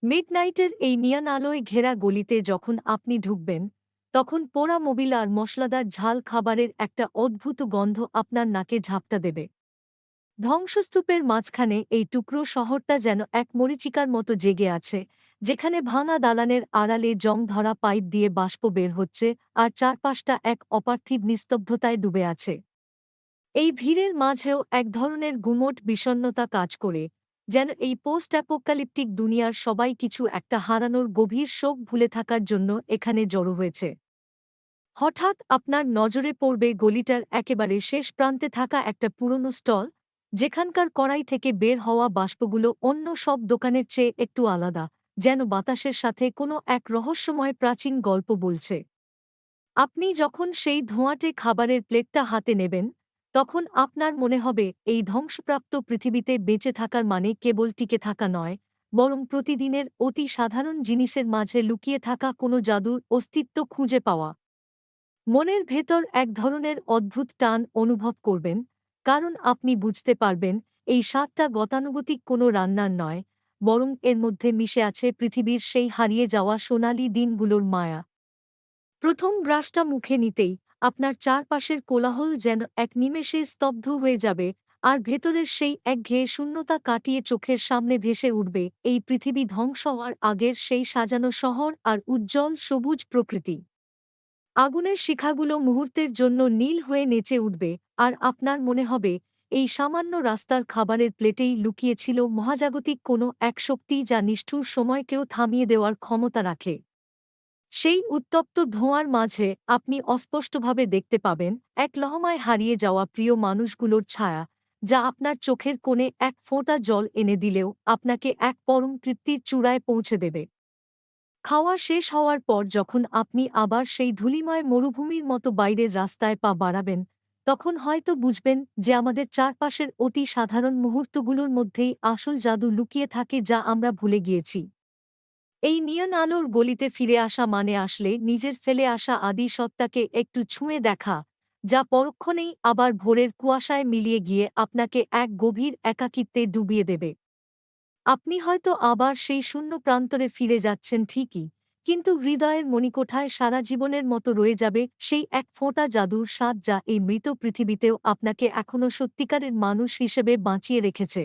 মিডনাইটের এই নিয়ন আলোয় ঘেরা গলিতে যখন আপনি ঢুকবেন, তখন পোড়া মোবিল আর মশলাদার ঝাল খাবারের একটা অদ্ভুত গন্ধ আপনার নাকে ঝাপটা দেবে। ধ্বংসস্তূপের মাঝখানে এই টুকরো শহরটা যেন এক মরীচিকার মতো জেগে আছে, যেখানে ভাঙা দালানের আড়ালে জং ধরা পাইপ দিয়ে বাষ্প বের হচ্ছে আর চারপাশটা এক অপার্থিব নিস্তব্ধতায় ডুবে আছে। এই ভিড়ের মাঝেও এক ধরনের গুমোট বিষণ্ণতা কাজ করে, যেন এই পোস্ট অ্যাপোক্যালিপটিক দুনিয়ার সবাই কিছু একটা হারানোর গভীর শোক ভুলে থাকার জন্য এখানে জড়ো হয়েছে। হঠাৎ আপনার নজরে পড়বে গলিটার একেবারে শেষ প্রান্তে থাকা একটা পুরনো স্টল, যেখানকার কড়াই থেকে বের হওয়া বাষ্পগুলো অন্য সব দোকানের চেয়ে একটু আলাদা, যেন বাতাসের সাথে কোনো এক রহস্যময় প্রাচীন গল্প বলছে। আপনি যখন সেই ধোঁয়াটে খাবারের প্লেটটা হাতে নেবেন, তখন আপনার মনে হবে এই ধ্বংসপ্রাপ্ত পৃথিবীতে বেঁচে থাকার মানে কেবল টিকে থাকা নয়, বরং প্রতিদিনের অতি সাধারণ জিনিসের মাঝে লুকিয়ে থাকা কোনো জাদুর অস্তিত্ব খুঁজে পাওয়া। মনের ভেতর এক ধরনের অদ্ভুত টান অনুভব করবেন, কারণ আপনি বুঝতে পারবেন এই স্বাদটা গতানুগতিক কোনো রান্নার নয়, বরং এর মধ্যে মিশে আছে পৃথিবীর সেই হারিয়ে যাওয়া সোনালি দিনগুলোর মায়া। প্রথম গ্রাসটা মুখে নিতেই আপনার চারপাশের কোলাহল যেন এক নিমেষে স্তব্ধ হয়ে যাবে, আর ভেতরের সেই একঘেয়ে শূন্যতা কাটিয়ে চোখের সামনে ভেসে উঠবে এই পৃথিবী ধ্বংস হওয়ার আগের সেই সাজানো শহর আর উজ্জ্বল সবুজ প্রকৃতি। আগুনের শিখাগুলো মুহূর্তের জন্য নীল হয়ে নেচে উঠবে, আর আপনার মনে হবে এই সামান্য রাস্তার খাবারের প্লেটেই লুকিয়েছিল মহাজাগতিক কোনো এক শক্তি যা নিষ্ঠুর সময়কেও থামিয়ে দেওয়ার ক্ষমতা রাখে। সেই উত্তপ্ত ধোঁয়ার মাঝে আপনি অস্পষ্টভাবে দেখতে পাবেন এক লহমায় হারিয়ে যাওয়া প্রিয় মানুষগুলোর ছায়া, যা আপনার চোখের কোণে এক ফোঁটা জল এনে দিলেও আপনাকে এক পরম তৃপ্তির চূড়ায় পৌঁছে দেবে। খাওয়া শেষ হওয়ার পর যখন আপনি আবার সেই ধূলিময় মরুভূমির মতো বাইরের রাস্তায় পা বাড়াবেন, তখন হয়তো বুঝবেন যে আমাদের চারপাশের অতি সাধারণ মুহূর্তগুলোর মধ্যেই আসল জাদু লুকিয়ে থাকে, যা আমরা ভুলে গিয়েছি। এই নিয়ন আলোর গলিতে ফিরে আসা মানে আসলে নিজের ফেলে আসা আদি সত্তাকে একটু ছুঁয়ে দেখা, যা পরক্ষণেই আবার ভোরের কুয়াশায় মিলিয়ে গিয়ে আপনাকে এক গভীর একাকিত্বে ডুবিয়ে দেবে। আপনি হয়তো আবার সেই শূন্য প্রান্তরে ফিরে যাচ্ছেন ঠিকই, কিন্তু হৃদয়ের মণিকোঠায় সারা জীবনের মতো রয়ে যাবে সেই এক ফোঁটা জাদুর স্বাদ, যা এই মৃত পৃথিবীতেও আপনাকে এখনো সত্যিকারের মানুষ হিসেবে বাঁচিয়ে রেখেছে।